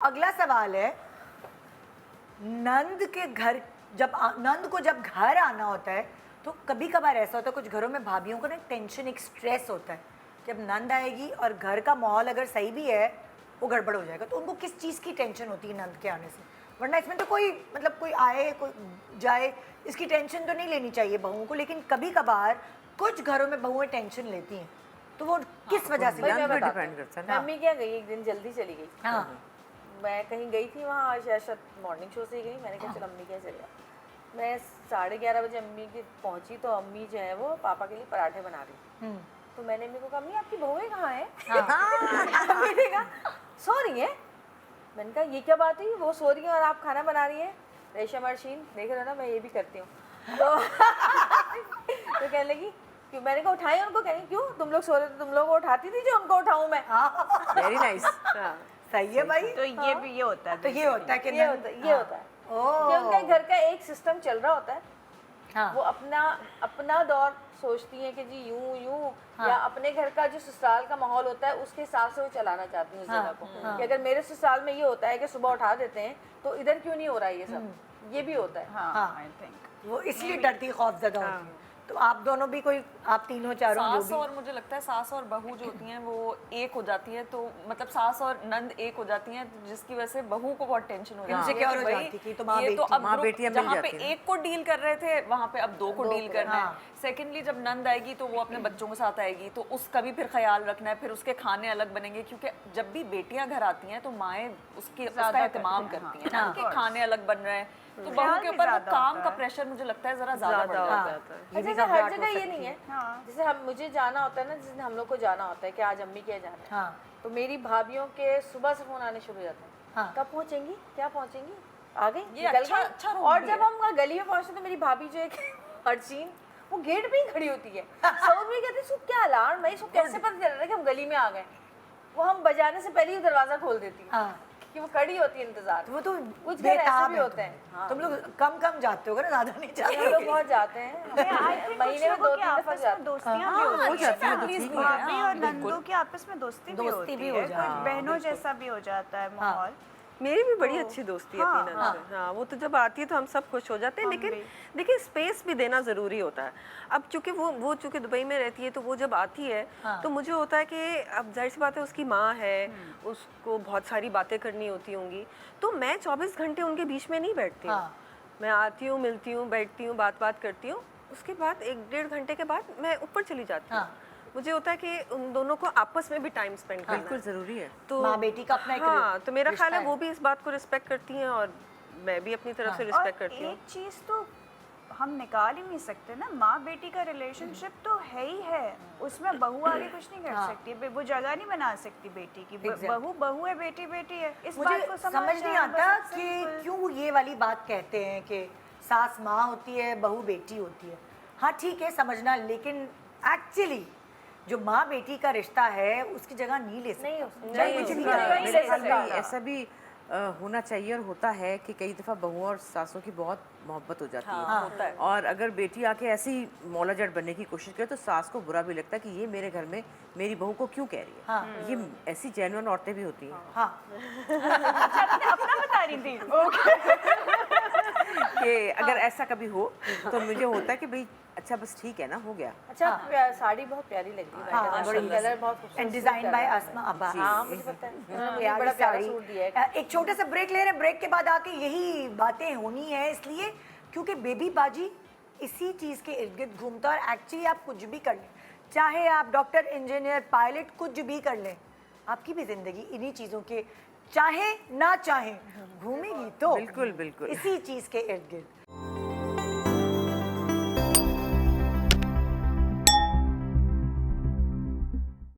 अगला सवाल है, नंद के घर नंद को जब घर आना होता है तो कभी कभार ऐसा होता है कुछ घरों में भाभीियों को ना टेंशन, एक स्ट्रेस होता है कि अब नंद आएगी और घर का माहौल अगर सही भी है वो गड़बड़ हो जाएगा, तो उनको किस चीज़ की टेंशन होती है नंद के आने से? वरना इसमें तो कोई मतलब कोई आए कोई जाए इसकी टेंशन तो नहीं लेनी चाहिए बहुओं को, लेकिन कभी कभार कुछ घरों में बहुएं टेंशन लेती हैं, तो वो किस वजह से? डिपेंड करता है ना। मम्मी क्या गई, एक दिन जल्दी चली गई। हाँ मैं कहीं गई थी, वहाँ शायद मॉर्निंग शो से गई। मैंने कहा चल अम्मी क्या चलेगा। मैं 11:30 बजे अम्मी की पहुँची तो अम्मी जो है वो पापा के लिए पराठे बना रही। तो मैंने अम्मी को कहा अम्मी आपकी बहुएं कहाँ है? अम्मी ने कहा सो रही है। मैंने कहा ये क्या बात हुई, वो सो रही है और आप खाना बना रही है? रेशम अर्शीन देख रहे हो ना, मैं ये भी करती हूँ। तो कहने लगी क्यों? मैंने कहा उठाई उनको। कहें क्यों, तुम लोग सो रहे थे, तुम लोग को उठाती थी जो उनको उठाऊं मैं? Very nice. सही है भाई। तो ये भी ये होता है, तो ये होता है कि ये होता है कि उनका घर का एक सिस्टम चल रहा होता है। हाँ। वो अपना दौर सोचती हैं कि जी यूं या अपने घर का जो ससुराल का माहौल होता है उसके हिसाब से वो चलाना चाहती हैं उस जगह को। कि अगर मेरे ससुराल में ये होता है कि सुबह उठा देते हैं तो इधर क्यों नहीं हो रहा है, ये सब ये भी होता है। हाँ, आई थिंक वो इसलिए डरती खौफजदा होती है। तो आप दोनों भी कोई, आप तीनों चारों जो सास भी, और मुझे लगता है सास और बहू जो होती हैं वो एक हो जाती है, तो मतलब सास और नंद एक हो जाती हैं, जिसकी वजह से बहू को बहुत टेंशन हो जाती है। इनसिक्योर हो कि भाई, जाती कि तो माँ ये तो बेटी, अब माँ ग्रुप बेटियां मिल जहाँ पे जाती हैं। एक को डील कर रहे थे वहाँ पे अब दो को डील करना हाँ। है। सेकेंडली जब नंद आएगी तो वो अपने बच्चों के साथ आएगी, तो उसका भी फिर ख्याल रखना है, फिर उसके खाने अलग बनेंगे, क्योंकि जब भी बेटियां घर आती हैं तो माएँ उसका एहतमाम करती हैं ना, कि खाने अलग बन रहे हैं। तो बहू के ऊपर वो काम का प्रेशर मुझे लगता है जरा ज्यादा बढ़ जाता है। अच्छा, हर जगह ये नहीं है। जैसे हम मुझे जाना होता है ना, जिसने हम लोग को जाना होता है कि आज अम्मी क्या जाना है, हाँ तो मेरी भाभीियों के सुबह से फोन आने शुरू हो जाते हैं। हाँ। कब पहुंचेंगी, क्या पहुंचेंगी, आ गई, ये निकल अच्छा- गई। अच्छा रूम और भी जब है। हम गली में पहुंचते तो मेरी भाभी जो है हरसीन, वो गेट पे ही खड़ी होती है। सऊद में कहती है क्या अलार्म है, इसको कैसे पता चल रहा है कि हम गली में आ गए? वो हम बजाने से पहले ही दरवाजा खोल देती है हाँ। कि वो खड़ी होती है इंतजार। वो तो कुछ घर ऐसे बेताब भी है होते हैं। तुम लोग कम जाते हो ना, ज्यादा नहीं जाते हम लोग बहुत जाते हैं, महीने में 2-3 दफा जाते हैं। दोस्तियां भी हो जाती है, तो जाती ठीक हैं। है। भाभी और नंदों की आपस में दोस्ती भी होती भी है, हो कुछ जाती है। बहनों जैसा भी हो जाता है माहौल। मेरी भी बड़ी अच्छी दोस्ती है अपनी नंद से। हाँ, वो तो जब आती है तो हम सब खुश हो जाते हैं, लेकिन देखिए स्पेस भी देना ज़रूरी होता है। अब चूंकि वो चूंकि दुबई में रहती है तो वो जब आती है तो मुझे होता है कि अब जाहिर सी बात है उसकी माँ है, उसको बहुत सारी बातें करनी होती होंगी, तो मैं 24 घंटे उनके बीच में नहीं बैठती हूँ। मैं आती हूँ, मिलती हूँ, बैठती हूँ, बात करती हूँ, उसके बाद 1-1.5 घंटे के बाद मैं ऊपर चली जाती हूँ। मुझे होता है कि उन दोनों को आपस में भी टाइम स्पेंड करना बिल्कुल जरूरी है। तो माँ बेटी का अपना एक हाँ, तो मेरा ख्याल है रिश्ता वो भी इस बात को रिस्पेक्ट करती हैं और मैं भी अपनी तरफ से और रिस्पेक्ट करती हूँ। एक चीज तो हम निकाल ही नहीं सकते ना, माँ बेटी का रिलेशनशिप तो है ही है, उसमें बहू आगे कुछ नहीं कर सकती, वो जगह नहीं बना सकती बेटी की। बहू है, बेटी है। इस बात को समझ नहीं आता कि क्यों ये वाली बात कहते हैं कि सास माँ होती है, बहू बेटी होती है। हाँ ठीक है समझना, लेकिन एक्चुअली जो माँ बेटी का रिश्ता है उसकी जगह नहीं ले सकते। मेरे ख्याल में ऐसा भी होना चाहिए और होता है कि कई दफ़ा बहुओं और सासों की बहुत मोहब्बत हो जाती है। और अगर बेटी आके ऐसी मौला जट बनने की कोशिश करे तो सास को बुरा भी लगता है कि ये मेरे घर में मेरी बहू को क्यों कह रही है। ये ऐसी जेन्युइन औरतें भी होती हैं। हाँ अपना बता रही थी कि अगर ऐसा कभी हो तो मुझे होता है कि भाई अच्छा बस ठीक है ना, हो गया। अच्छा, साड़ी बहुत प्यारी लग रही है, कलर बहुत खूबसूरत, एंड डिजाइन बाय अस्मा अब्बास। हाँ मुझे पता है, प्यारी बड़ा प्यारा साड़ी। सूट दिया है। एक छोटे से ब्रेक ले रहे हैं, ब्रेक के बाद आके यही बातें होनी है, इसलिए क्योंकि बेबी बाजी इसी चीज़ के इर्द गिर्द घूमता है। और एक्चुअली आप कुछ भी कर लें, चाहे आप डॉक्टर, इंजीनियर, पायलट कुछ भी कर लें, आपकी भी जिंदगी इन्हीं चीज़ों के चाहे ना चाहे घूमेगी तो बिल्कुल इसी चीज़ के इर्द गिर्द।